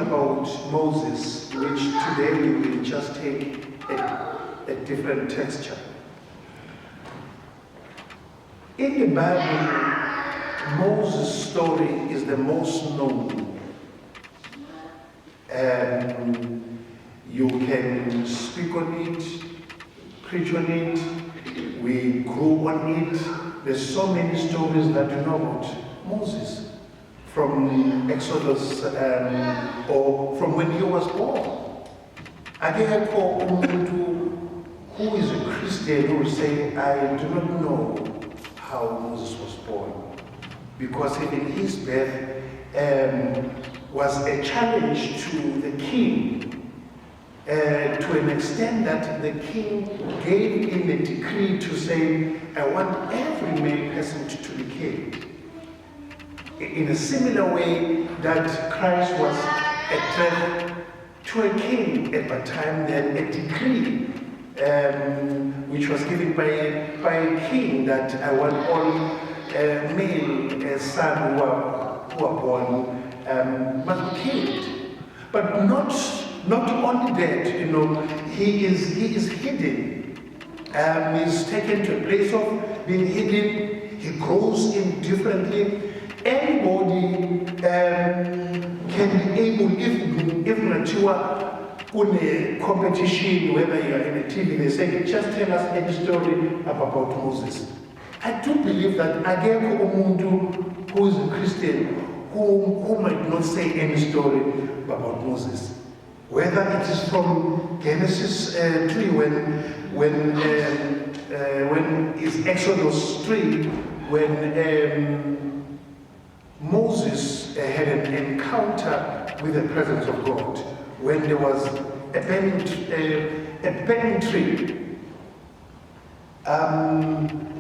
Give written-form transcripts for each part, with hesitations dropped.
about Moses, which today we will just take a different texture. In the Bible, Moses' story is the most known. You can speak on it, preach on it, we grew on it. There's so many stories that you know about Moses, from Exodus or from when he was born. Akekho umuntu who is a Christian who will say, I do not know how Moses was born, because even his birth was a challenge to the king, to an extent that the king gave him a decree to say, I want every male person to be killed. In a similar way that Christ was a threat to a king at that time, then a decree which was given by a king that I want all male sons who are born must be killed. But not only that, you know, he is hidden. He's taken to a place of being hidden. He grows in differently. Anybody can be able, if mature, on a competition, whether you are in a TV, they say, just tell us any story about Moses. I do believe that Ageko Omundu, who is a Christian, who might not say any story about Moses. Whether it is from Genesis 3, when is Exodus 3, when Moses had an encounter with the presence of God, when there was a burning tree,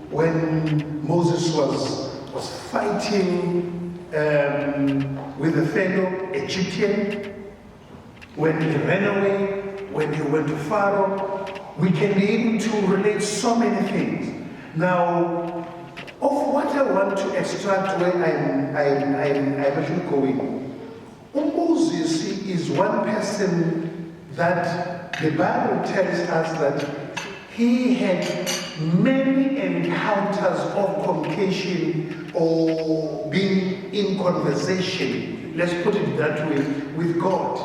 when Moses was fighting with the fellow Egyptian, when he ran away, when he went to Pharaoh. We can be able to relate so many things. Now, of what I want to extract where I'm actually going, Moses is one person that the Bible tells us that he had many encounters of communication or being in conversation, let's put it that way, with God.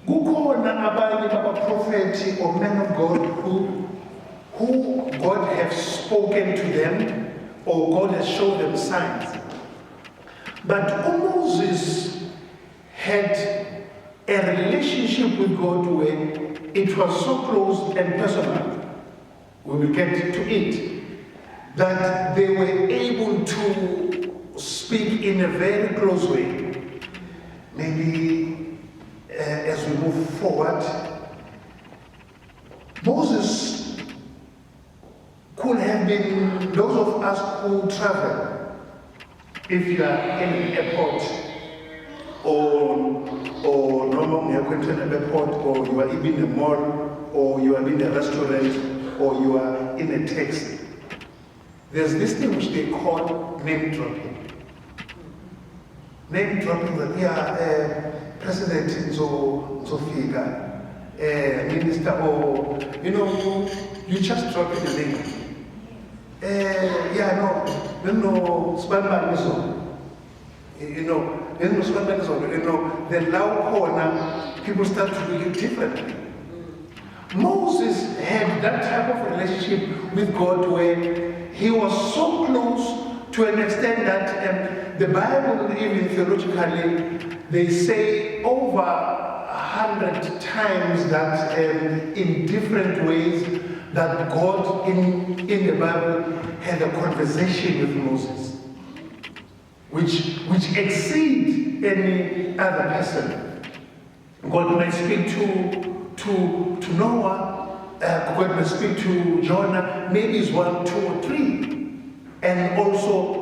Kukhona abanye baba-prophet or men of God who God has spoken to them or God has shown them signs. But Moses had a relationship with God where it was so close and personal, we will get to it, that they were able to speak in a very close way. Maybe as we move forward, Moses could have been those of us who travel. If you are in an airport, or normal you are going to an airport, or you are in a mall, or you are in a restaurant, or you are in a taxi, there's this thing which they call name dropping. Name dropping that, yeah, President Zofika, Minister, or, you know, you just drop the name. Spanman is on. You know, then now corner, people start to do it differently. Moses had that type of relationship with God where he was so close to an extent that the Bible, even theologically, they say over 100 times that in different ways that God in the Bible had a conversation with Moses, which exceeds any other person. God might speak to Noah, God might speak to Jonah, maybe it's 1, 2, or 3, and also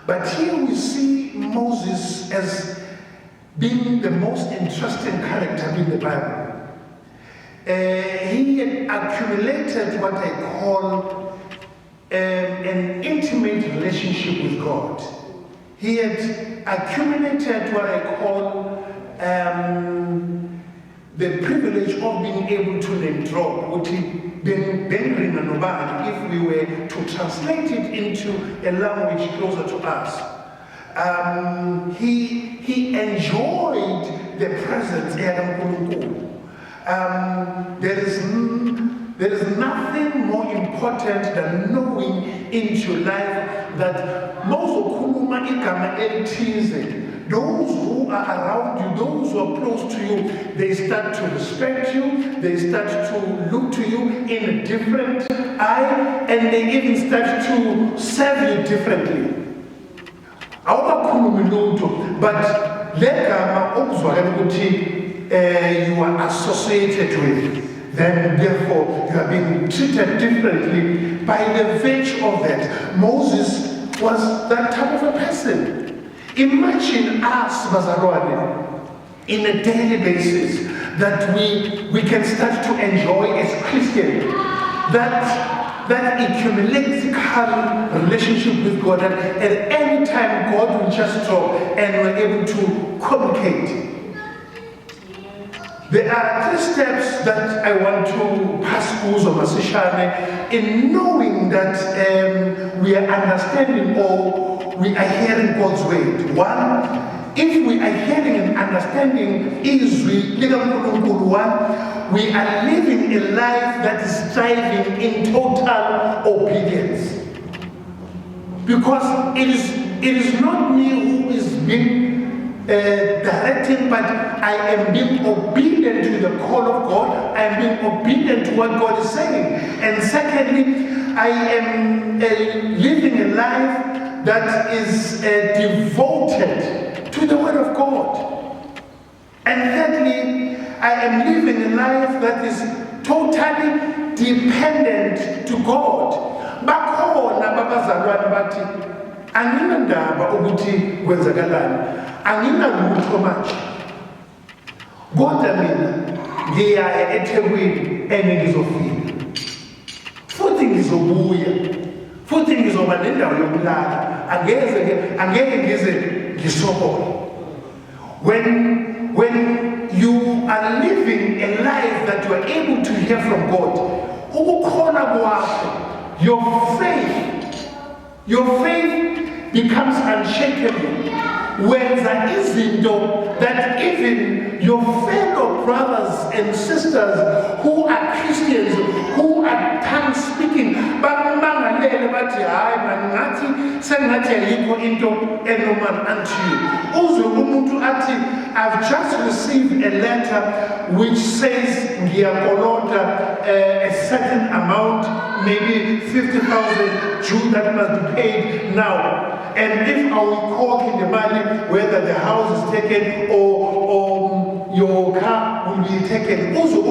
but here we see Moses as being the most interesting character in the Bible. He had accumulated what I call an intimate relationship with God. he had accumulated what I call the privilege of being able to name drop, which if we were to translate it into a language closer to us. He enjoyed the presence of there is nothing more important than knowing into life that those who are around you, those who are close to you, they start to respect you, they start to look to you in a different eye, and they even start to serve you differently. But you are associated with, then therefore you are being treated differently by the virtue of that. Moses was that type of a person. Imagine us, Bazarwane, in a daily basis that we can start to enjoy as Christians, that ecumenical relationship with God, and at any time God will just drop and we're able to communicate. There are 3 steps that I want to pass Uzo Masishane in knowing that we are understanding or we are hearing God's word. 1, if we are hearing and understanding we are living a life that is striving in total obedience. Because it is not me who is being directed, but I am being obedient to the call of God. I am being obedient to what God is saying. And secondly, I am living a life that is devoted to the word of God. And thirdly, I am living a life that is totally dependent to God. Bakhona babazalwane bathi anginandaba ukuthi kwenzakalani, anginalutho manje. Kodwa mina ngiyaya eThekwini engizofika. Futhi ngizobuya. Futhi ngizoba nendawo yokulala. Angeke ngize ngisokole. When you are living a life that you are able to hear from God, your faith becomes unshakable. When there isn't that even your fellow brothers and sisters who are Christians, who are tongue speaking, I've just received a letter which says a certain amount, maybe 50,000 Jews that must be paid now. And if I will call in the money, whether the house is taken or your car will be taken. Also,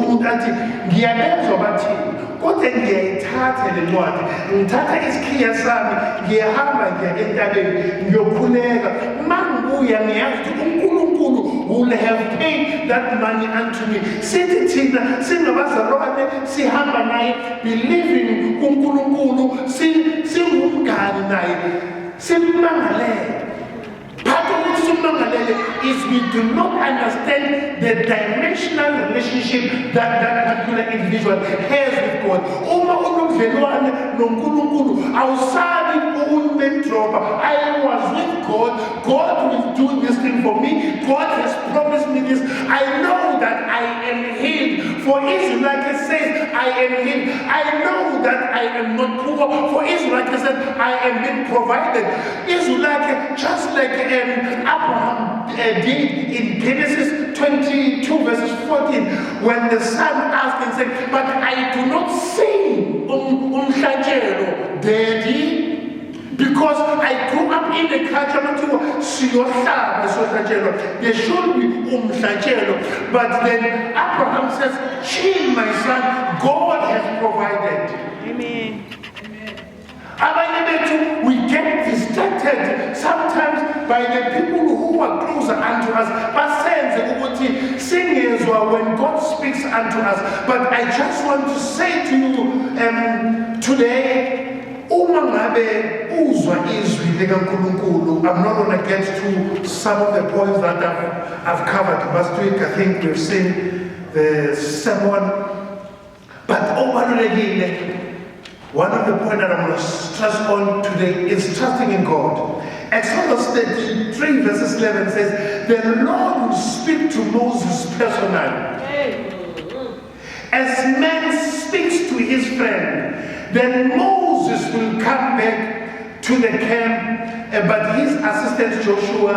kodwa ngiyayithatha le ncwadi, ngithatha isikhiya sami, ngiyahamba ngiya entabeni, ngiyokhuleka. Mangibuya ngiyazi ukuthi uNkulunkulu will have paid that money unto me. Sithi thina singabazalwane sihamba naye, believing kuNkulunkulu, singumngani naye, simmangalele. Part of what is we do not understand the dimensional relationship that particular individual has with God. I was with God. God will do this thing for me. God has promised me this. I know that I am healed. For Israel, it says, I am healed. I know that I am not poor. For Israel, it says, I am being provided. Israel, just like Abraham did in Genesis 22 verses 14, when the son asked and said, but I do not sing Daddy, because I grew up in a culture there should be but then Abraham says, chill my son, God has provided. Amen. We get distracted sometimes by the people who are closer unto us. But singers when God speaks unto us. But I just want to say to you today, I'm not going to get to some of the points that I've covered last week. I think we've seen the sermon. But one of the points that I'm going to stress on today is trusting in God. Exodus 33 verses 11 says, the Lord will speak to Moses personally. As man speaks to his friend, then Moses will come back to the camp, but his assistant Joshua,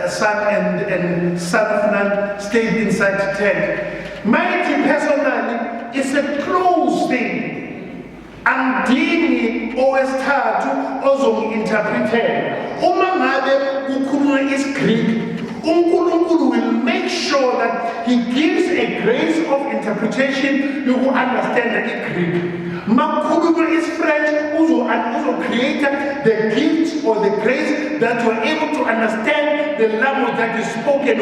son and son of Nun, stayed inside the tent. Mighty personally, it's a close thing. Andini owesithathu ozongi-interpretela. Uma ngabe ukhuluma isiGreek, uNkulunkulu will make sure that he gives a grace of interpretation you will understand the Greek. Makhuluma is French, uzo create the gift or the grace that you are able to understand the language that is spoken.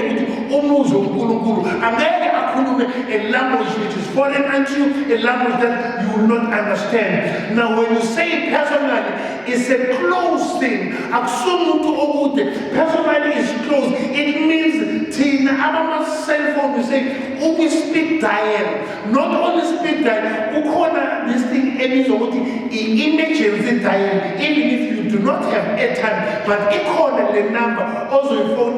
Umuzo uNkulunkulu. Angeke akhulume a language which is foreign unto you, a language that you will not understand. Now when you say personally, it's a close thing. Akusumuntu okude. Personally is close. It means Tina Abama cell phone, you say, we speak dial. Not only speak dial, ukona this thing emergency dial, even if you do not have airtime, but ikona the number, also phone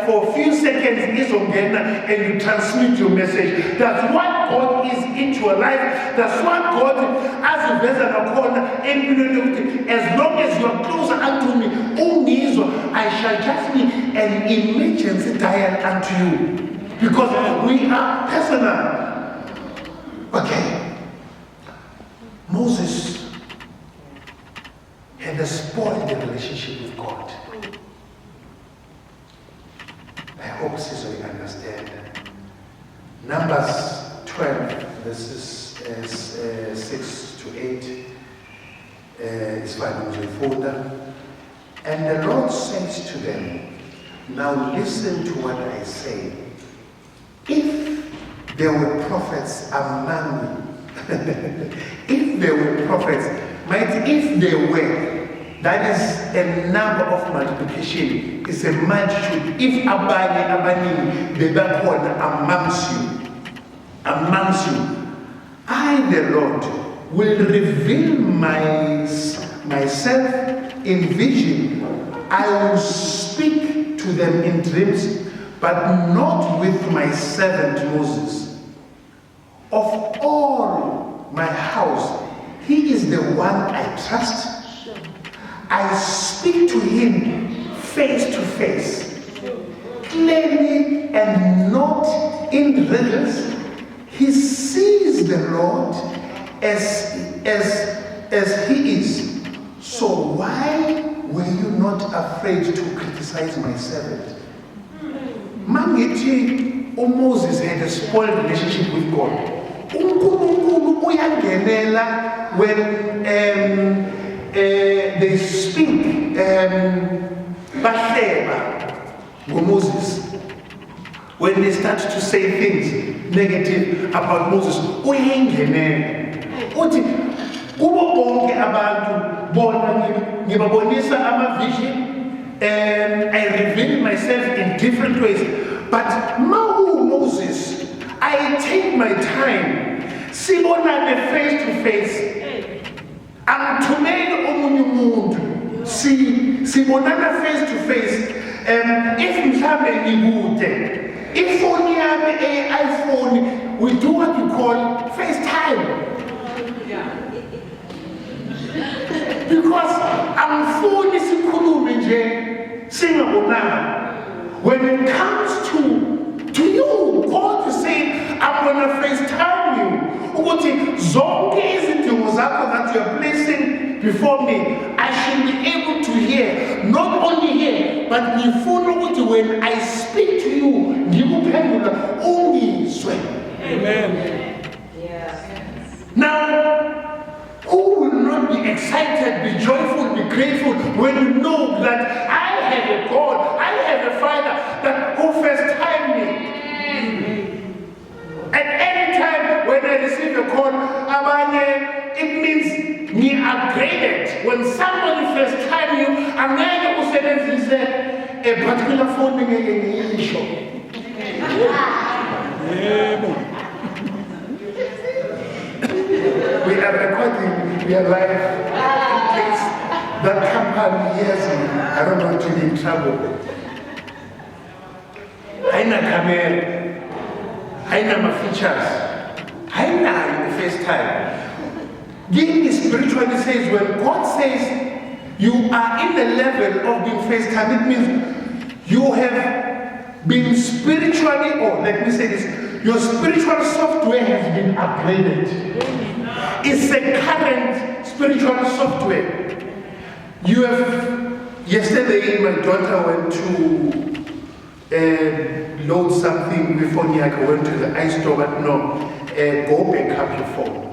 for a few seconds and you transmit your message. That's what God is into your life. That's what God as a vessel of corner, as long as you are closer unto me, I shall just be an emergency dial unto you. Because we are personal. Okay. Moses had spoiled the relationship with God. I hope Caesar you understand. Numbers 12, verses 6 to 8 is found in the folder. And the Lord says to them, now listen to what I say. If there were prophets among you, if there were prophets, if there were, that is a number of multiplication. It's a multitude. If abani, the backward amongst you, I, the Lord, will reveal myself in vision. I will speak to them in dreams, but not with my servant Moses. Of all my house, he is the one I trust. I speak to him face to face, clearly and not in riddles. He sees the Lord as he is. So why were you not afraid to criticize my servant? Mangithi Moses had a spoiled relationship with God. uNkulunkulu uyangenela when they speak bahleba ngoMoses. When they start to say things negative about Moses, uyangenela. Uthi kubo bonke abantu bona ngibabonisa ama-vision, I reveal myself in different ways. But Moses, I take my time. Sibonane face to face. Angithumeli omunye umuntu. Sibonana face to face. If mhlambe ngikude, ifoni yami iPhone, we do what we call FaceTime. Because angifuni sikhulume nje singabonana. When it comes to you, God is saying, I'm going to FaceTime you. Ukuthi zonke izidingo zakho that you are placing before me, I should be able to hear. Not only hear, but ngifuna ukuthi when I speak to you, ngikuphendula ungizwe. Amen. Yes. Now, who will not be excited, be joyful, be grateful when you know that I have a God, I have a Father that who FaceTime me? At any time when I receive a call, it means me upgraded. When a particular phone in shop. We are recording, we are live in case that company hears me. I don't want to be in trouble. Haina camera, haina my features, haina FaceTime. Giving spiritually says when God says you are in the level of being FaceTime, it means you have been spiritually, or let me say this, your spiritual software has been upgraded. It's a current spiritual software. You have, yesterday my daughter went to load something before Nyaka went to the iStore, but no, go back up your phone.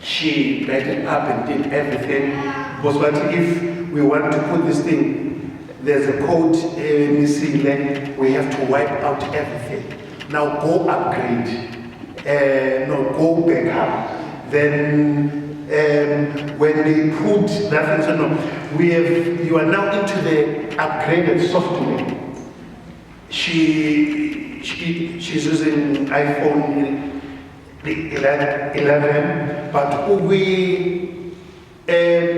She backed it up and did everything. Because what if we want to put this thing, there's a code missing, then we have to wipe out everything. Now go upgrade. No, go back up. Then when they put that, so no, you are now into the upgraded software. She's using iPhone 11, but we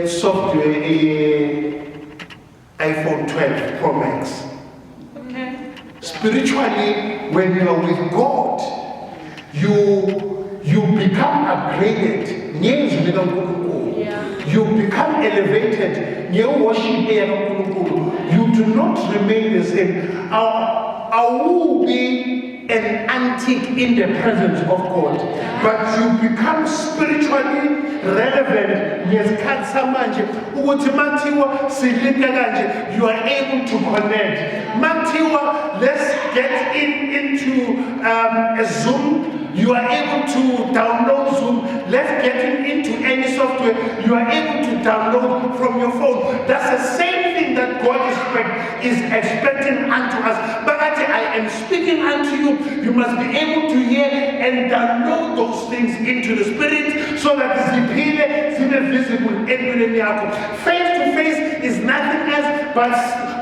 software iPhone 12 Pro Max. Okay. Spiritually, when you are with God, you become upgraded. Yeah. You become elevated. You do not remain the same. I will be an antique in the presence of God, but you become spiritually relevant. You are able to connect. Let's get into a Zoom. You are able to download Zoom. Let's get into any software. You are able to download from your phone. That's the same thing that God is expecting unto us. But I am speaking unto you. You must be able to hear and download those things into the spirit so that it's visible. Face to face is nothing else but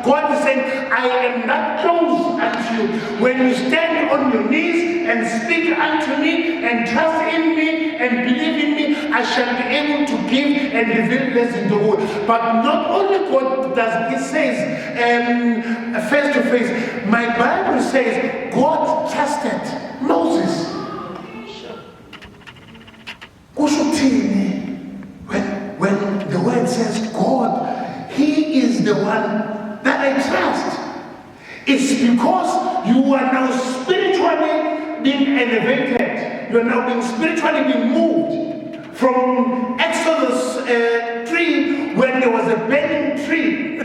God is saying, I am not close unto you. When you stand on your knees and speak unto me and trust in me and believe in me, I shall be able to give and reveal less in the world. But not only God does, it says face to face. My Bible says God trusted Moses. When the word says God, He is the one that I trust. It's because you are now spiritually being elevated. You are now being spiritually being moved. From Exodus 3, when there was a burning tree,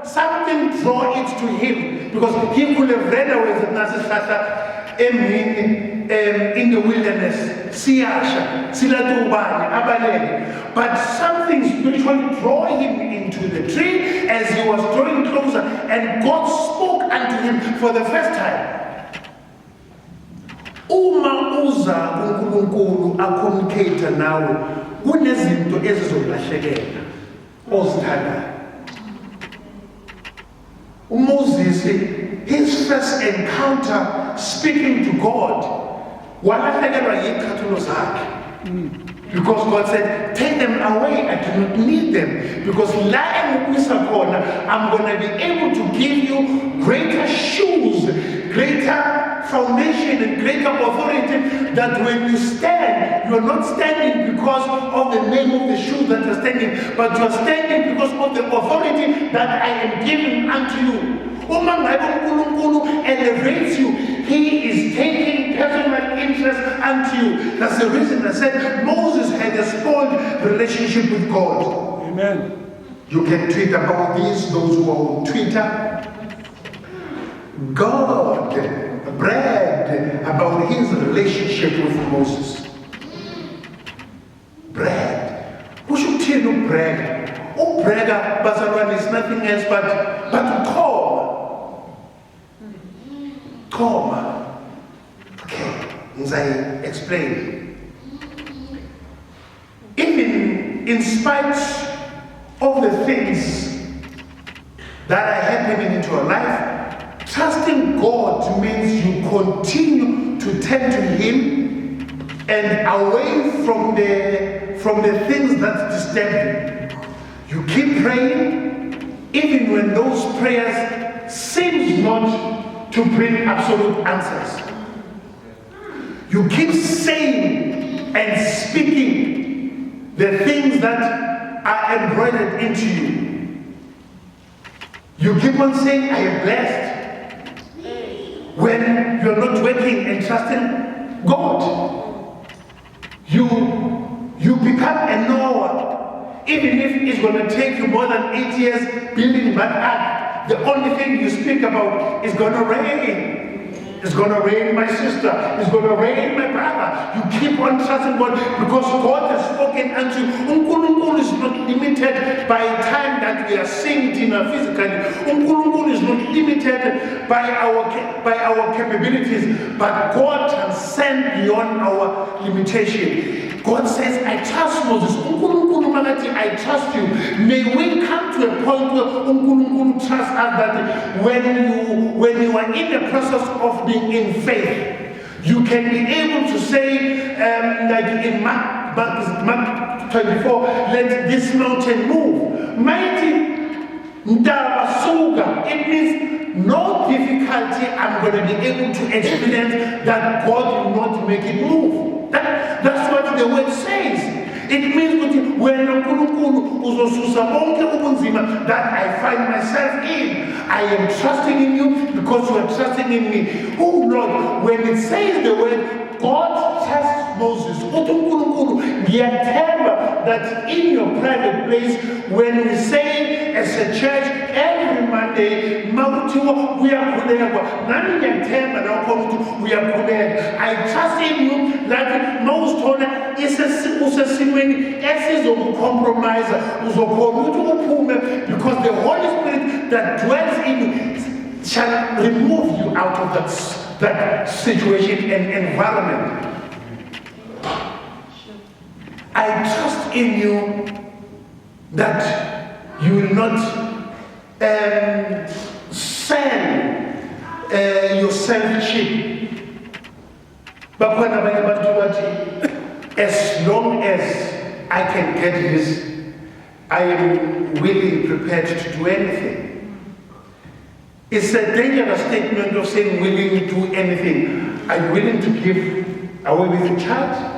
something drew it to him, because he could have ran away with Nasisata in the wilderness. But something spiritually drew him into the tree as he was drawing closer, and God spoke unto him for the first time. Uma uza uNkulunkulu acommunicate nawe kunezinto ezizolahlekela ozithandayo. Moses, his first encounter speaking to God, walahlekelwa yicathulo zakhe. Because God said, take them away, I do not need them. Because I'm going to be able to give you greater shoes, greater foundation, and greater authority, that when you stand, you're not standing because of the name of the shoes that you're standing, but you're standing because of the authority that I am giving unto you. Elevates you. He is taking personal interest unto you. That's the reason I said Moses had a spoiled relationship with God. Amen. You can tweet about this, those who are on Twitter. God bragged about his relationship with Moses. Bragged. Who should tell you brag? Oh, bragger, Bazarwan is nothing else but call. Coma. Okay, as I explained. Even in spite of the things that are happening into our life. Trusting God means you continue to turn to Him and away from the things that disturb you. You keep praying, even when those prayers seem not to bring absolute answers. You keep saying and speaking the things that are embroidered into you. You keep on saying, I am blessed, when you're not working and trusting God. You become a knower, even if it's going to take you more than 8 years building that ark. The only thing you speak about is going to rain. It's going to rain, my sister. It's going to rain, my brother. You keep on trusting God because God has spoken unto you. Unkulunkulu is not limited by time that we are seeing it in our physically. Unkulunkulu is not limited by our capabilities, but God transcends beyond our limitation. God says, I trust Moses. I trust you. May we come to a point where trust us that when you are in the process of being in faith, you can be able to say, like in Mark 24, let this mountain move. Mighty Ndabasuga. It means no difficulty I'm going to be able to experience that God will not make it move. That's what the word says. It means when that I find myself in, I am trusting in you because you are trusting in me. Oh Lord, when it says the word, God trusts Moses. That in your private place, when we say as a church every Monday, we are connected. I trust in you that most honor is a compromise because the Holy Spirit that dwells in you shall remove you out of that situation and environment. I trust in you that you will not sell yourself cheap. But when as long as I can get this, I am willing, prepared to do anything. It's a dangerous statement of saying willing to do anything. I'm willing to give away with your child.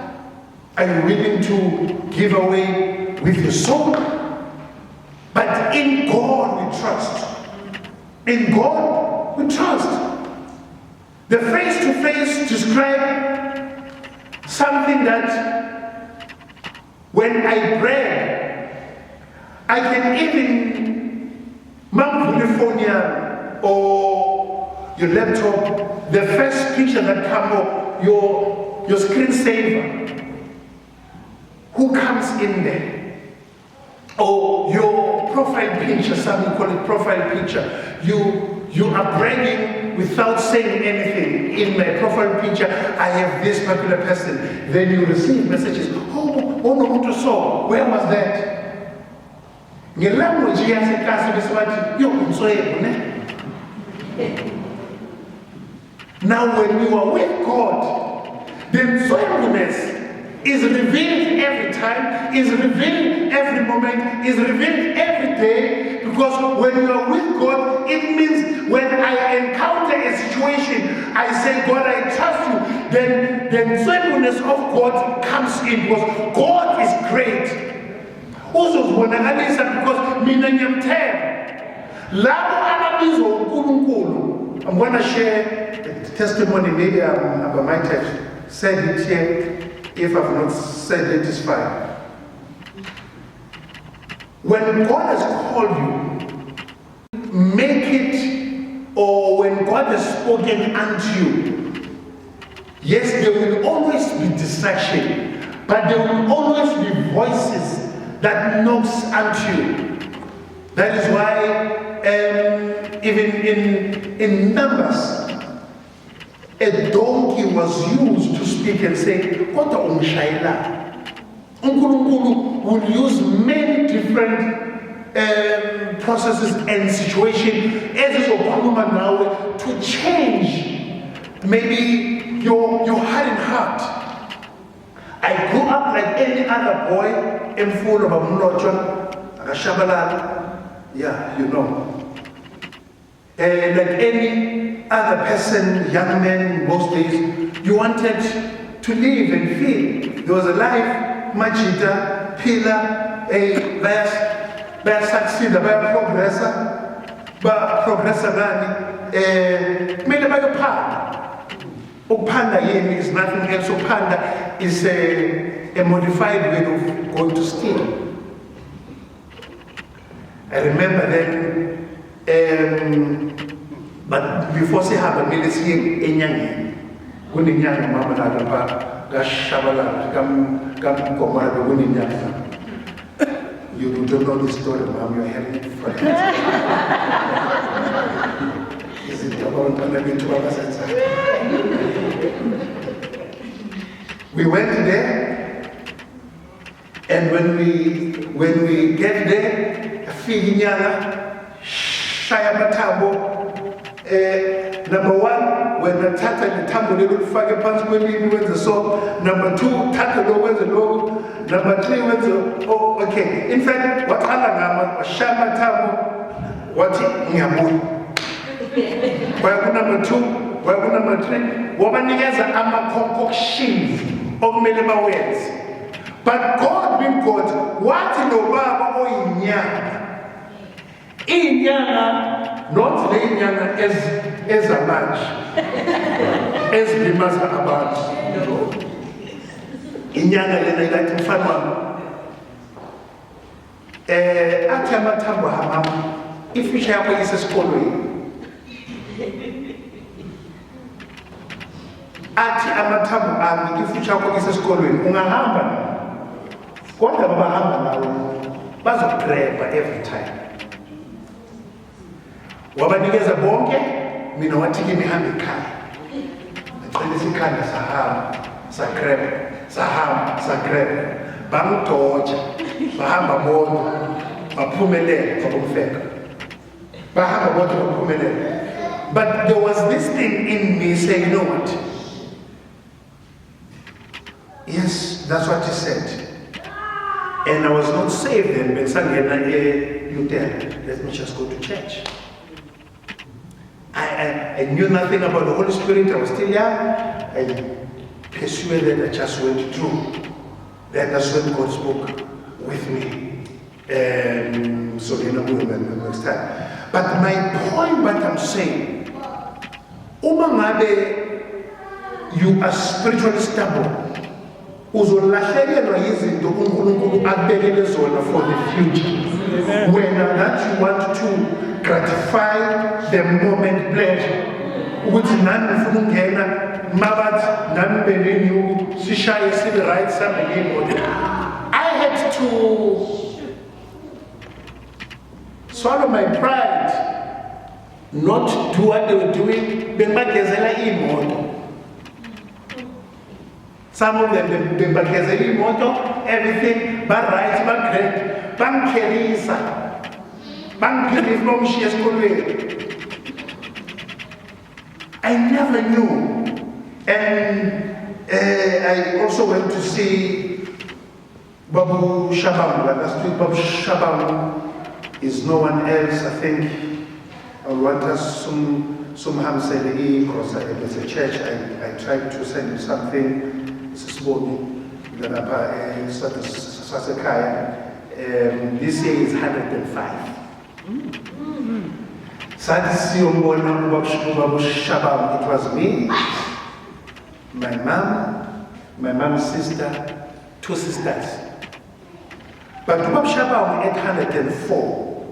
Are you willing to give away with your soul? But in God we trust. In God we trust. The face-to-face describe something that when I pray, I can even mount the phone or your laptop, the first picture that comes up, your screensaver. Who comes in there? Or your profile picture, some call it profile picture. You are bragging without saying anything. In my profile picture, I have this particular person. Then you receive messages. Oh no, so where was that? The language here now when you are with God, the joyfulness is revealed every time, is revealed every moment, is revealed every day, because when you are with God, it means when I encounter a situation, I say, God, I trust you, then the joyfulness of God comes in, because God is great. Also, because I'm going to share a testimony, maybe I might have said it here. If I've not said it, it's fine. When God has called you, make it, or when God has spoken unto you, yes, there will always be distraction, but there will always be voices that knocks unto you. That is why even in Numbers, a donkey was used to speak and say, "Kota umshayela." Unkulunkulu will use many different processes and situation to change maybe your heart and heart. I grew up like any other boy in full of Shabalala. Yeah, you know. Like any other person, young man in those days, you wanted to live and feel. There was a life, Machita, Pila, a vaya succeeda, vaya progressa gani, mele bayo panda. Upanda yeni is nothing else. Upanda is a modified way of going to steal. I remember then, but before se haba mele siye enyangi, kuni nyanga mama na gapa gashabala kam komara be kuni nyanga. You don't know the story, mom. You're hearing it for Is it about We went there, and when we get there, Fihinyana, Shaya Matabo, number one, when the Tata and the Tambo little faggot pants when the song, number two, Tata logo the logo, number three was oh okay. In fact, what Alangama, Shama Tambo, what Nyamu. Where number two, where number three, Wabanigaza ama concoctions of Melema words. But God being God, what in the Baba or Inyana, not the Inyana as a match, as Bimasa about. Inyana, they like to find one. Atama Tambo Hamam, if you share what is a school. Ati amatabu ami ifucha kwa kisa skolweni ungahamba kodwa babahamba nawe bazokugreba every time wabanikeza bonke mina wathike nihambe ekhaya ngicela sikhanda sahamba sagreba bamdoja bahamba bodwa baphumelele babomfeka bahamba bodwa baphumelele. But there was this thing in me saying, you know what? Yes, that's what he said. And I was not saved then, but you there, let me just go to church. I knew nothing about the Holy Spirit, I was still young. I persuaded, I just went through. Then that's when God spoke with me. So you know, we'll next time. But my point, what I'm saying, you are spiritually stable. Uzolahlekelwa izinto uNkulunkulu akubekele zona for the future. When that you want to gratify the moment pleasure. Ukuthi nami ngifuna ukungena mabathi nami benini sishaye sibe right something. I had to swallow my pride, not do what they were doing. Bembagezela imoto. Some of them, bembagezela imoto, everything, but right, but great, bankelisa, bankelis bomshies kolwe. I never knew, and I also went to see Babu Shabam last week. Babu Shabam is no one else, I think. What does Sumham said, it's a church. I tried to send him something. This morning, this year is 105. It was me, my mom's sister, two sisters. But Bob Shabam 804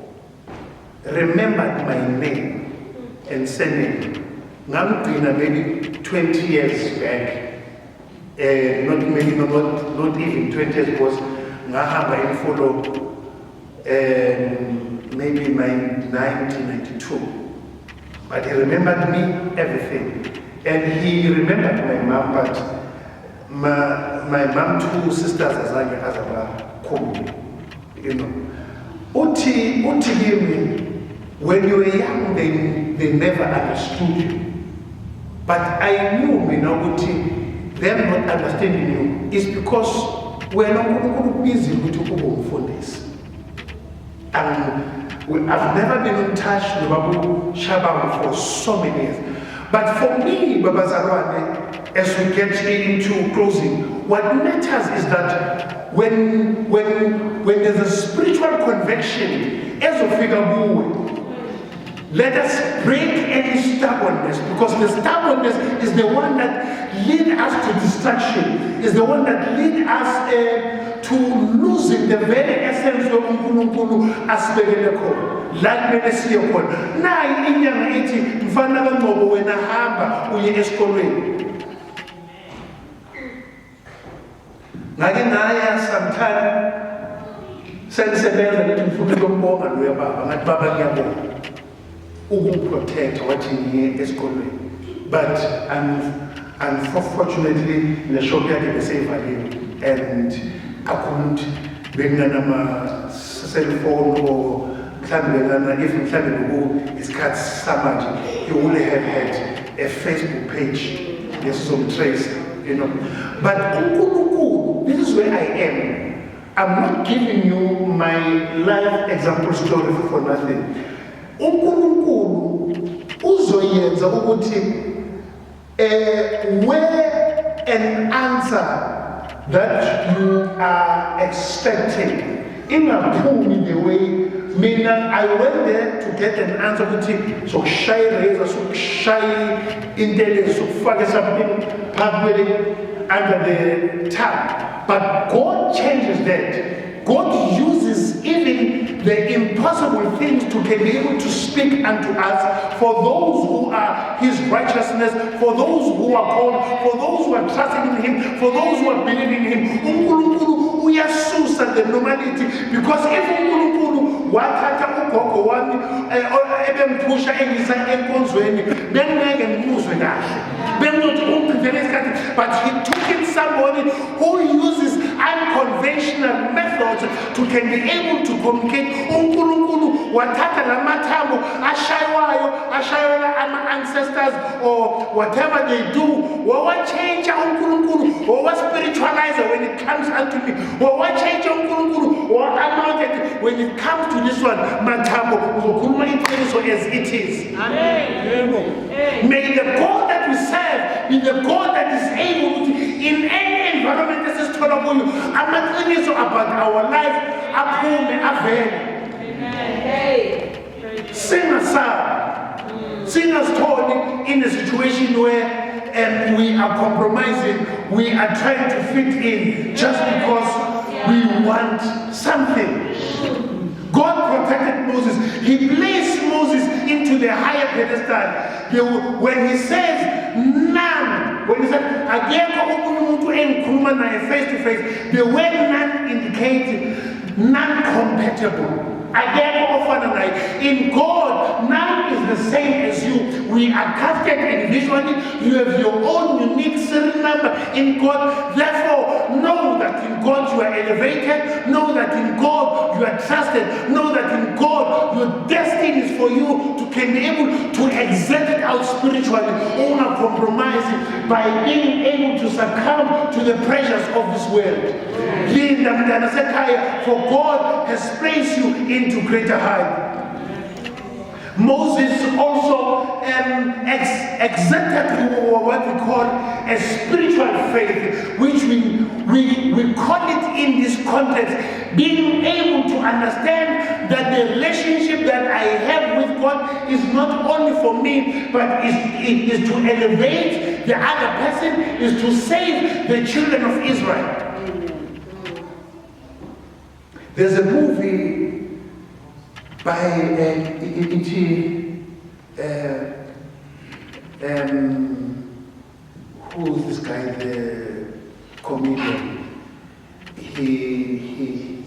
remembered my name and surname. Now maybe 20 years back. Not even 20 years, because I follow maybe 1992. But he remembered me everything. And he remembered my mom, but my mom, two sisters, as I you know. Uti kimi, when you were young, they never understood you. But I knew Uti, them not understanding you is because we're not busy with this. And I've never been in touch with Babu Shabam for so many years. But for me, Baba Zarwane, as we get into closing, what matters is that when there's a spiritual conviction, as of Figabu, let us break any stubbornness, because the stubbornness is the one that leads us to distraction, is the one that leads us to losing the very essence of uNkulunkulu asibekele. Like Menesio called. Now, Indian 80, Mfana Mobo, when I hamba, uye eskolweni. Naginaya sometime, send a little food from home and we are Baba Yabo. Ugu protect what in here eskolweni. But unfortunately, the Shopia didn't save him, and I couldn't bring a cell phone or if it's cut so much, you only have had a Facebook page, there's some trace, you know. But this is where I am. I'm not giving you my life example story for nothing. Uzoyenza ukuthi where an answer that you are expecting in the way, meaning I went there to get an answer to so shy razor, so shy intelligence, so focus something public under the tab. But God changes that. God uses even the impossible things to be able to speak unto us for those who are His righteousness, for those who are called, for those who are trusting in Him, for those who are believing in Him. We are so the normality, because if wathatha ugogo wami ebempusha engisa enkonzweni bengeke ngimuzwe kahle benginothi umphindele isikhathi, but he took in somebody who uses unconventional methods to can be able to communicate. uNkulunkulu wathatha lamathambo ashaywa ama ancestors or whatever they do, wawachange uNkulunkulu, wawaspiritualize when it comes unto me, wawachange uNkulunkulu, wawamount when it comes to this one, mathambo uzokhuluma iqiniso as it is. Amen. May the God that we serve be the God that is able to, in any environment that is tolerable, amaqiniso about our life aphume avele. Sing us up. Sing us toward in a situation where we are compromising, we are trying to fit in just because we want something. God protected Moses. He placed Moses into the higher pedestal. When he says none, when he said face to face, the word none indicates non-compatible. In God, none is the same as you. We are casted individually. You have your own unique serial number in God. Therefore, know that in God you are elevated. Know that in God you are trusted. Know that in God your destiny is for you to can be able to exert it out spiritually, not compromising by being able to succumb to the pressures of this world. For God has placed you into greater height. Moses also exerted what we call a spiritual faith, which we call it in this context, being able to understand that the relationship that I have with God is not only for me, but it is to elevate the other person, is to save the children of Israel. There's a movie by who's this guy, the comedian? He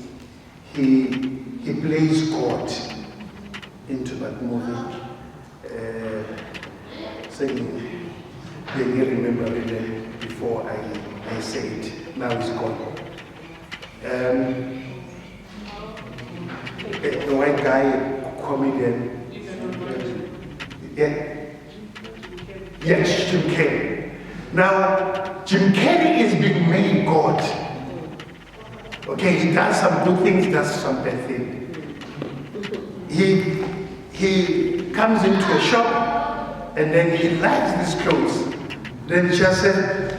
plays God into that movie. Saying, then you remember it before I say it. Now it's gone. the white guy, comedian. Yeah. Yes, Jim Carrey. Now, Jim Carrey is being made God. Okay, he does some good things, does some bad things. He comes into a shop and then he likes these clothes. Then he just says,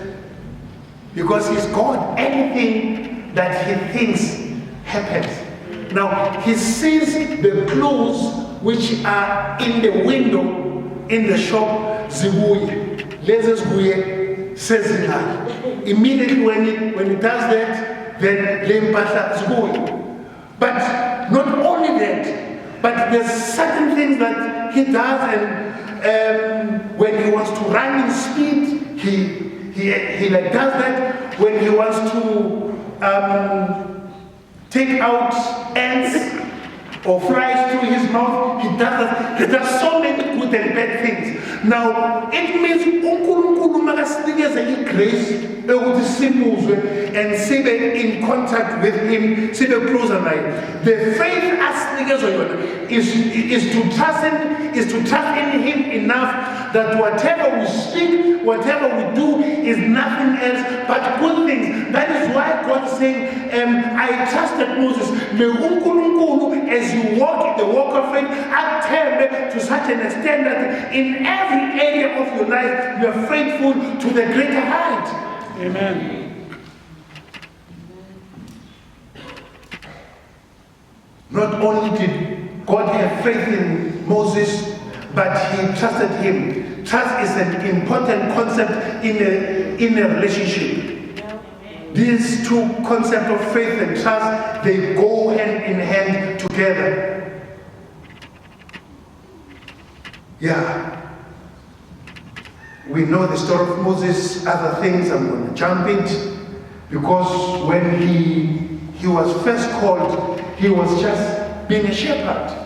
because he's God, anything that he thinks happens. Now, he sees the clothes which are in the window in the shop, zibuye, lezi zibuye, sezimali. Immediately when he does that, then le mpahla zibuye. But not only that, but there's certain things that he does, and when he wants to run in speed, he like does that. When he wants to take out ants or flies through his mouth, he does that. He does so many good and bad things. Now, it means uNkulunkulu makasinikeze igrace ukuthi simuzwe and sibe in contact with him, sibe closer naye. The faith asinikezwe yona is to trust in him enough that whatever we speak, whatever we do is nothing else but good things. That is why God is saying, I trusted Moses. May uNkulunkulu, as you walk the walk of faith, attend to such an extent that in every area of your life you are faithful to the greater height. Amen. Not only did God have faith in Moses, but he trusted him. Trust is an important concept in a relationship. These two concepts of faith and trust, they go hand in hand together. Yeah. We know the story of Moses, other things, I'm going to jump it, because when he was first called, he was just being a shepherd.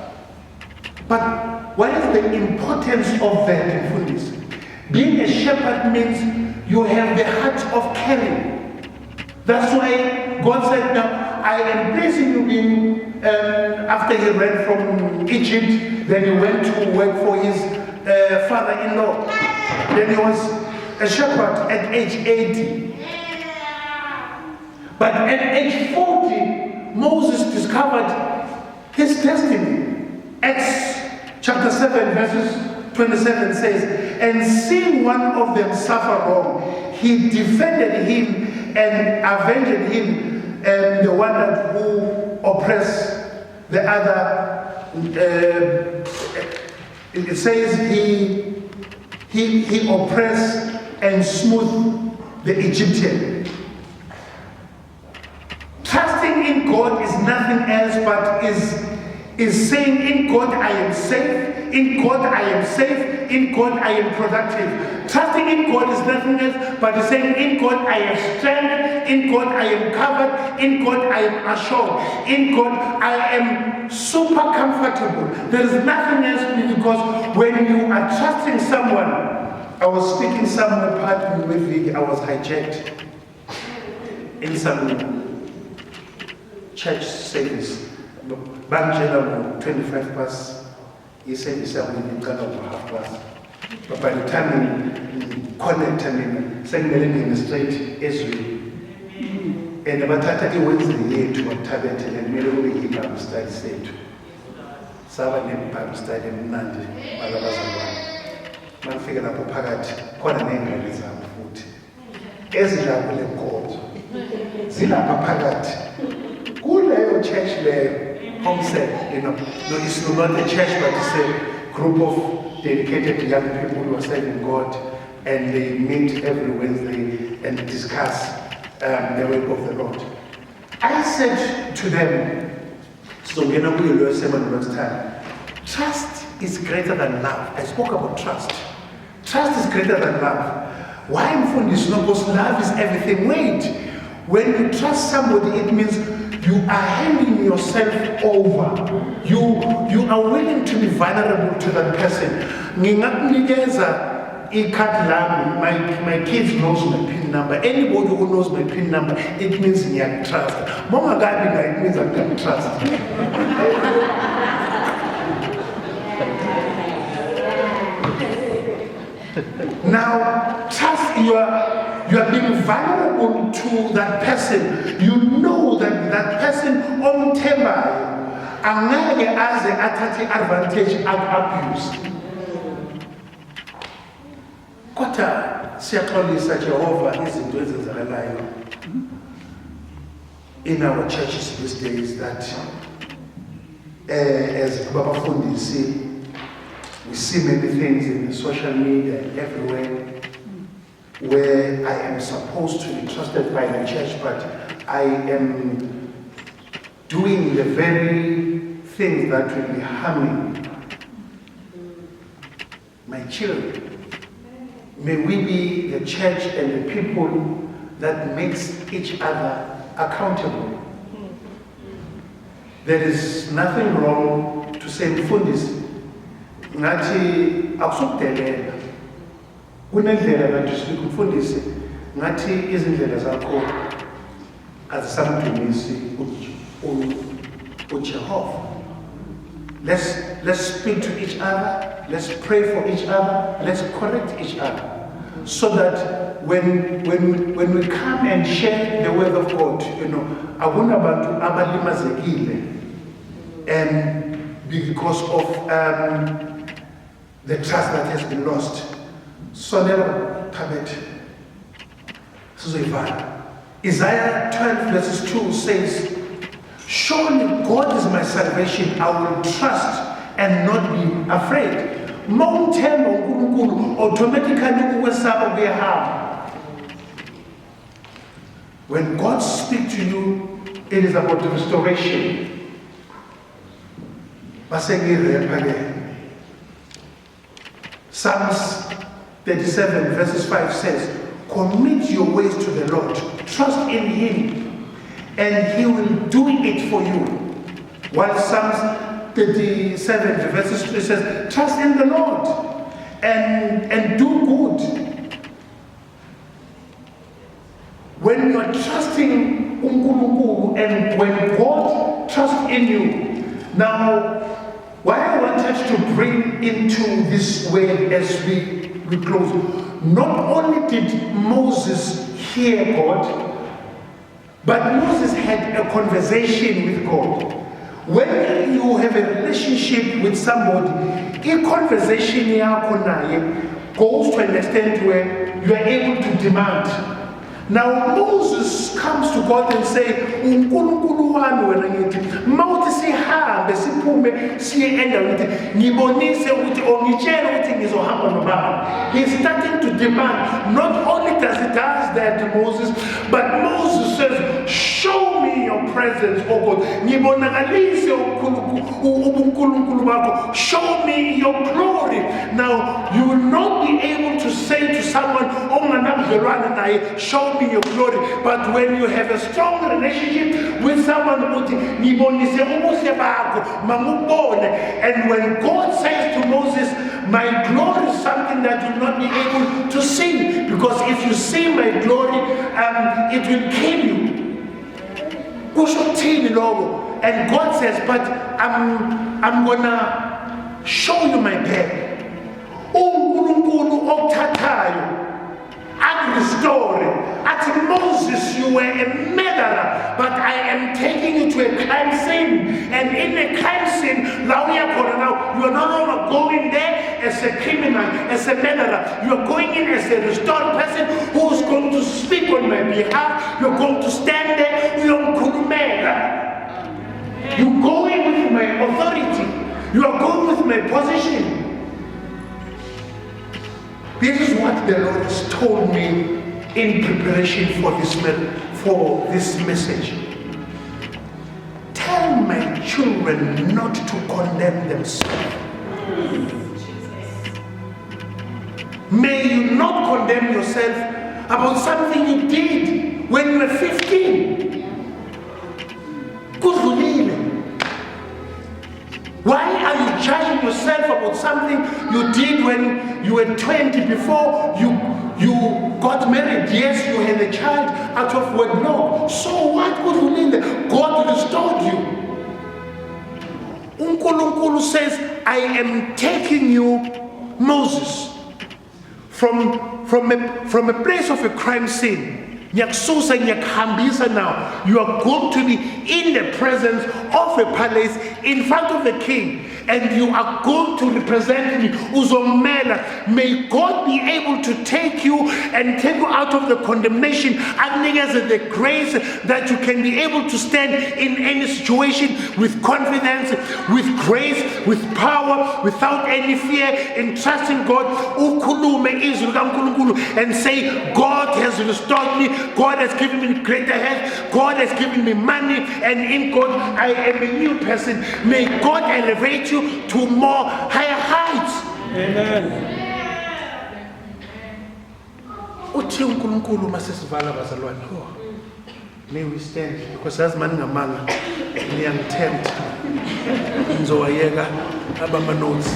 But what is the importance of that in this? Being a shepherd means you have the heart of caring. That's why God said, now, I am placing you in, after he ran from Egypt, then he went to work for his father-in-law. Then he was a shepherd at age 80. But at age 40, Moses discovered his destiny. Acts chapter 7 verses 27 says, and seeing one of them suffer wrong, he defended him and avenged him, and the one who oppressed the other. It says he oppressed and smoothed the Egyptian. Trusting in God is nothing else but is saying, in God I am safe, in God I am safe, in God I am productive. Trusting in God is nothing else but saying, in God I have strength, in God I am covered, in God I am assured, in God I am super comfortable. There is nothing else, because when you are trusting someone, I was speaking somewhere part with Vicky, I was hijacked in some church service. Banjela 25 past, he said he's only kind of half past. But by the time he connected, saying the straight Israel. And the Batata Wednesday here to a tablet and Melo he Bible study said. Sabbath Bible study in Nandi, Malabazan. Man figured out a pagat, quite an angry exam food. Ezra will have called. Zilla Papagat. Who lay your church there? Homestead, you know. No, it's not a church, but it's a group of dedicated young people who are serving God, and they meet every Wednesday and discuss the work of the Lord. I said to them, so we're not going to learn sermon next time. Trust is greater than love. I spoke about trust. Trust is greater than love. Why I'm from this? Because love is everything. Wait, when you trust somebody, it means you are handing yourself over. You are willing to be vulnerable to that person. Ngingakunikeza e-card lam, my kids knows my PIN number. Anybody who knows my PIN number, it means you trust. Mama Gabi, it means I can trust. Now, trust, you are being vulnerable to that person. You know that person on table angeke aze athathe advantage abuse. Kodwa siyaxolisa Jehova izinto ezenzakalayo in our churches these days, that as abafundisi, we see many things in the social media and everywhere where I am supposed to be trusted by the church, but I am doing the very things that will be harming my children. May we be the church and the people that makes each other accountable. There is nothing wrong to say mfundisi ngathi akusukudelela kunendlela abantu sithi mfundisi ngathi izindlela zakho azisamdumisi uJehova. Let's speak to each other, let's pray for each other, let's correct each other, so that when we come and share the word of God, akunabantu abalimazekile and because of the trust that has been lost. So never tabet. Isaiah 12 verses 2 says, surely God is my salvation, I will trust and not be afraid. Mountain automatically when God speaks to you, it is about the restoration. Psalms 37 verses 5 says, commit your ways to the Lord, trust in Him, and He will do it for you. While Psalms 37 verses 3 says, trust in the Lord and do good. When you are trusting Unkulunkulu and when God trusts in you. Now, why I wanted to bring into this way as we close, not only did Moses hear God, but Moses had a conversation with God. When you have a relationship with somebody, a conversation goes to an extent where you are able to demand. Now Moses comes to God and say, uNkulunkulu wami wena ngithi mawuthi sihambe siphume siye endaweni ngibonise ukuthi ongitshela ukuthi ngizohamba nobaba. He's starting to demand. Not only does he does that to Moses, but Moses says, show me your presence, oh God. Ngibonakalise ubunkulunkulu bakho. Show me your glory. Now you will not be able to say to someone, show me your glory. But when you have a strong relationship with someone, and when God says to Moses, my glory is something that you will not be able to see, because if you see my glory, it will kill you. And God says, but I'm gonna show you my bed. And restore. At Moses, you were a murderer, but I am taking you to a crime scene. And in a crime scene, now you are no longer going there as a criminal, as a murderer. You are going in as a restored person who is going to speak on my behalf. You're going to stand there. You're going with my authority. You are going with my position. This is what the Lord has told me in preparation for this message. Tell my children not to condemn themselves. May you not condemn yourself about something you did when you were 15. Why are you judging yourself about something you did when you were 20 before you got married. Yes, you had a child out of wedlock. So what could you mean that God restored you? uNkulunkulu says, I am taking you, Moses, from a place of a crime scene. Now, you are going to be in the presence of a palace in front of the king, and you are going to represent me. Uzomela, may God be able to take you and take you out of the condemnation and give the grace that you can be able to stand in any situation with confidence, with grace, with power, without any fear, in trusting God. Ukhulume izwi likaNkulunkulu and say, God has restored me. God has given me greater health. God has given me money, and in God I am a new person. May God elevate you to more higher heights. Amen. Uthi uNkulunkulu masesivala bazalwane. May we stand, because as man ngamanga niyangithemba ngizowayeka abama notes.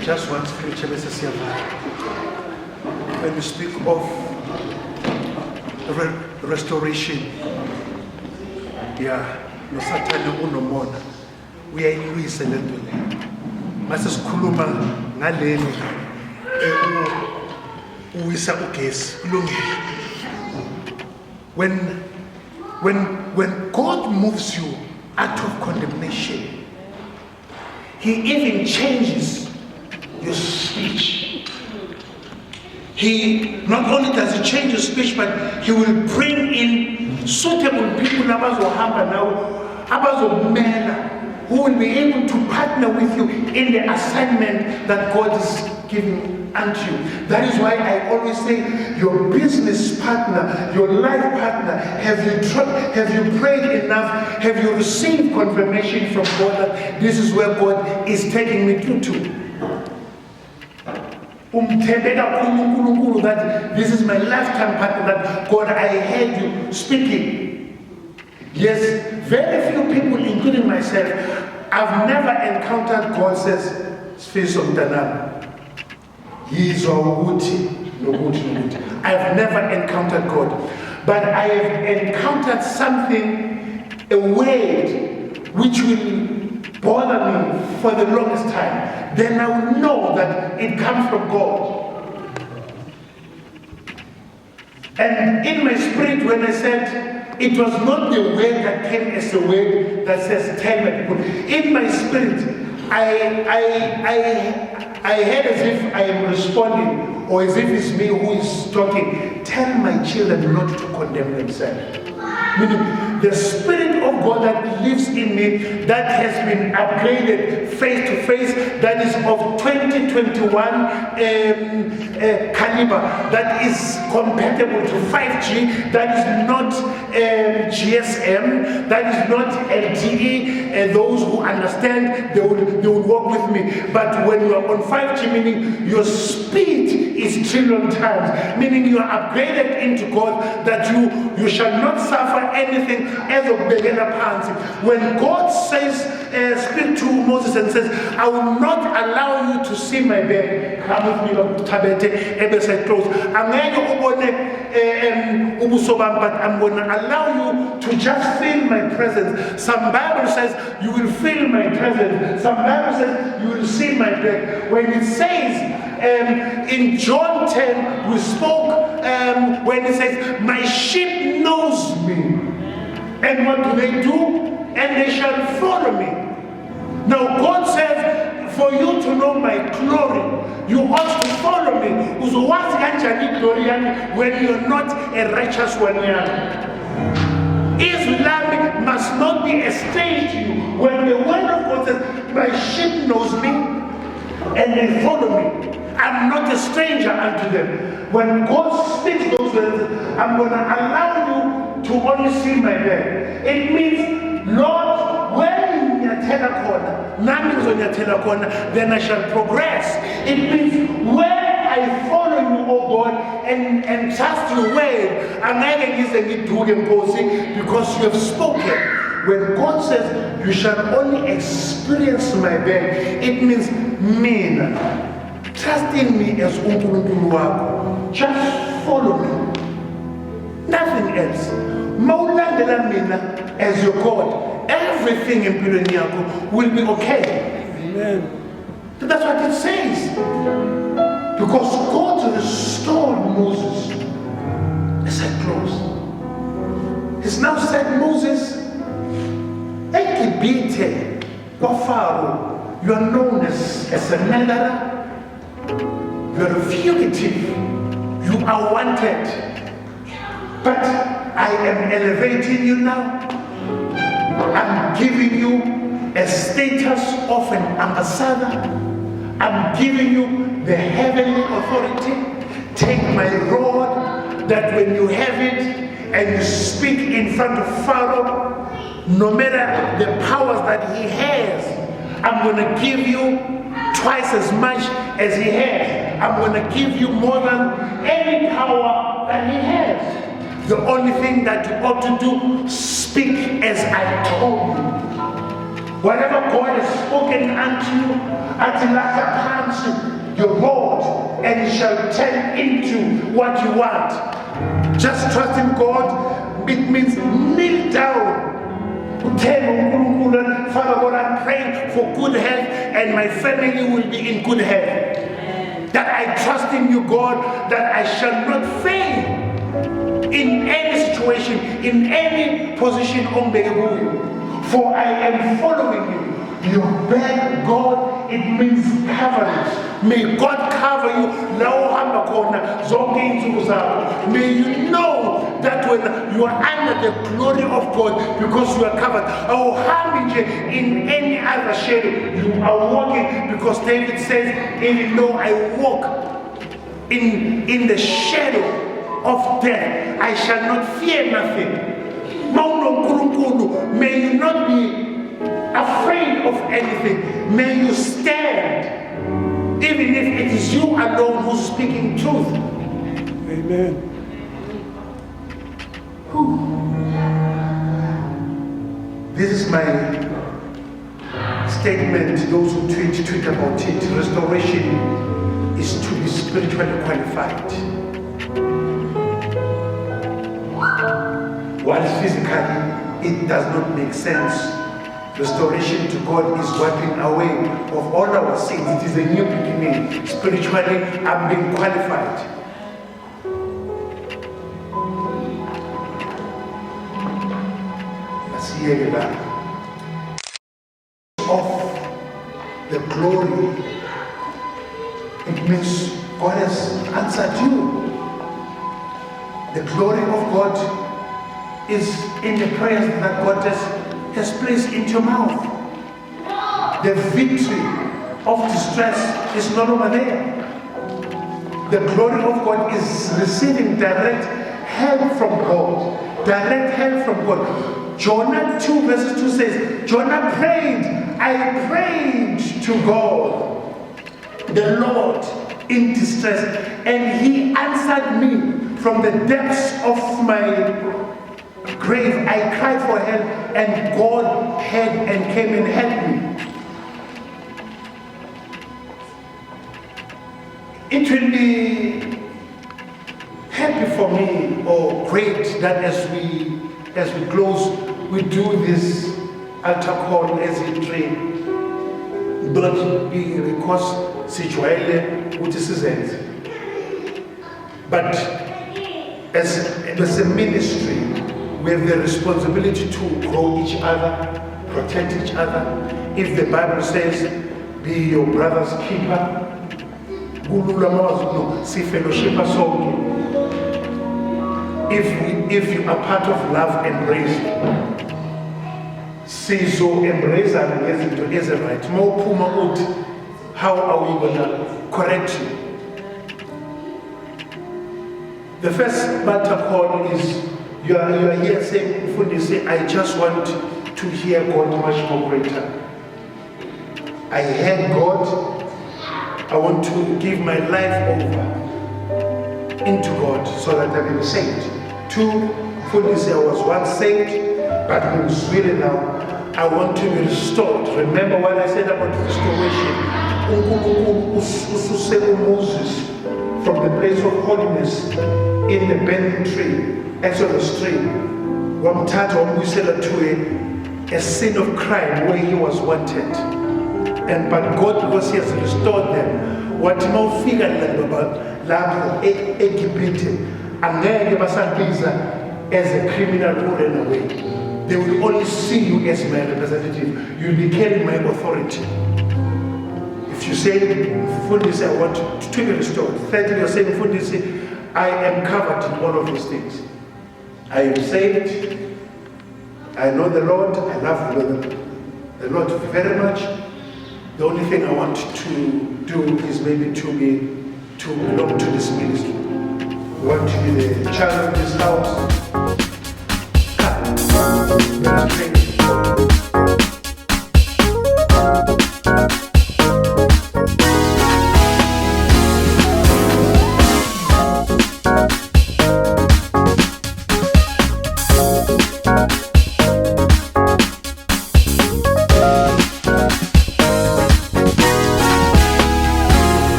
Just one scripture bese siyavala. When we speak of restoration, nosathane unomona uyayilwisa le nto le. Mase sikhuluma ngaleni uwisa ugesi kulungile. When God moves you out of condemnation, He even changes your speech. He not only does He change your speech, but He will bring in suitable people who will be able to partner with you in the assignment that God is giving unto you. That is why I always say, your business partner, your life partner, have you prayed enough? Have you received confirmation from God that this is where God is taking me to? That this is my lifetime partner, that God, I heard you speaking. Yes, very few people, including myself, I've never encountered God says, Space of Danam. I've never encountered God. But I have encountered something, a word, which will bother me for the longest time. Then I will know that it comes from God. And in my spirit, when I said, it was not the word that came as a word that says, tell my people. In my spirit, I heard as if I am responding, or as if it's me who is talking. Tell my children not to condemn themselves. Meaning, the Spirit of God that lives in me, that has been upgraded face to face, that is of 2021 caliber, that is compatible to 5G, that is not GSM, that is not LTE. Those who understand, they will work with me. But when you are on 5G, meaning your speed is trillion times, meaning you are upgraded into God, that you shall not suffer anything as of beginner pants. When God says, speak to Moses and says, I will not allow you to see my bed. Come with me, Tabete, Ebesai close. But I'm going to allow you to just feel my presence. Some Bible says you will feel my presence. Some Bible says you will see my bed. When it says in John 10, we spoke when it says, my sheep knows me. And what do? And they shall follow me. Now God says, for you to know my glory, you ought to follow me. When you're not a righteous one. Islam must not be a stage to you. When the word of God says, my sheep knows me, and they follow me, I'm not a stranger unto them. When God speaks those words, I'm going to allow you to only see my bed. It means, Lord, when you then I shall progress. It means when I follow you, oh God, and trust your word, because you have spoken. When God says, you shall only experience my bed, it means mina. Trust in me as uNkulunkulu wakho. Just follow me. Nothing else. Mawulandela mina as your God. Everything in empilweni yakho will be okay. Amen. That's what it says. Because God restored Moses. He said, close. He's now said, Moses, Ekibite, Pharaoh, you are known as a murderer, you are a fugitive, you are wanted. But I am elevating you now. I'm giving you a status of an ambassador. I'm giving you the heavenly authority. Take my rod, that when you have it and you speak in front of Pharaoh, no matter the powers that he has, I'm going to give you twice as much as he has. I'm going to give you more than any power that he has. The only thing that you ought to do, speak as I told you. Whatever God has spoken unto you, your rod, and it shall turn into what you want. Just trust in God. It means kneel down. Father God, I'm praying for good health, and my family will be in good health. That I trust in you, God, that I shall not fail in any situation, in any position on the way. For I am following you. Your bed, God, it means coverage. May God cover you. May you know that when you are under the glory of God, because you are covered. In any other shadow, you are walking, because David says, even though I walk in the shadow of death, I shall not fear nothing. May you not be afraid of anything. May you stand, even if it is you alone who's speaking truth. Amen. This is my statement to those who tweet about it. Restoration is to be spiritually qualified. While physically it does not make sense, restoration to God is wiping away of all our sins. It is a new beginning. Spiritually, I'm being qualified. Let's hear it back. Of the glory, it means God has answered you. The glory of God is in the prayers that God has placed into your mouth. The victory of distress is no longer there. The glory of God is receiving direct help from God. Direct help from God. Jonah 2 verses 2 says, Jonah prayed, I prayed to God, the Lord, in distress, and he answered me from the depths of my grave. I cried for help, and God heard and came and helped me. It will be happy for me, or great, that as we close, we do this altar call as a train. Don't be because situated with citizens. But as a ministry, we have the responsibility to grow each other, protect each other. If the Bible says, be your brother's keeper, if you are part of love, embrace. So embrace and is a right. How are we going to correct you? The first altar call is you are here saying, when you say, I just want to hear God much more greater. I heard God. I want to give my life over into God so that I may be saved. 2, when you say, I was once saved, but ngizwile now, I want to be restored. Remember what I said about restoration. uNkulunkulu ususe uMoses from the place of holiness in the burning tree, Exodus 3. Wamthatha wambuyisela to a scene of crime where he was wanted. But God, because he has restored them, wathi mawufika lapho eGibhithe angeke basabiza as a criminal who ran away. They will only see you as my representative. You'll be carrying my authority. If you say, Mfundisi, I want to be restored. Thirdly, you're saying, Mfundisi, I am covered in all of these things. I am saved. I know the Lord. I love the Lord very much. The only thing I want to do is maybe to belong to this ministry. I want to be the child of this house. Come.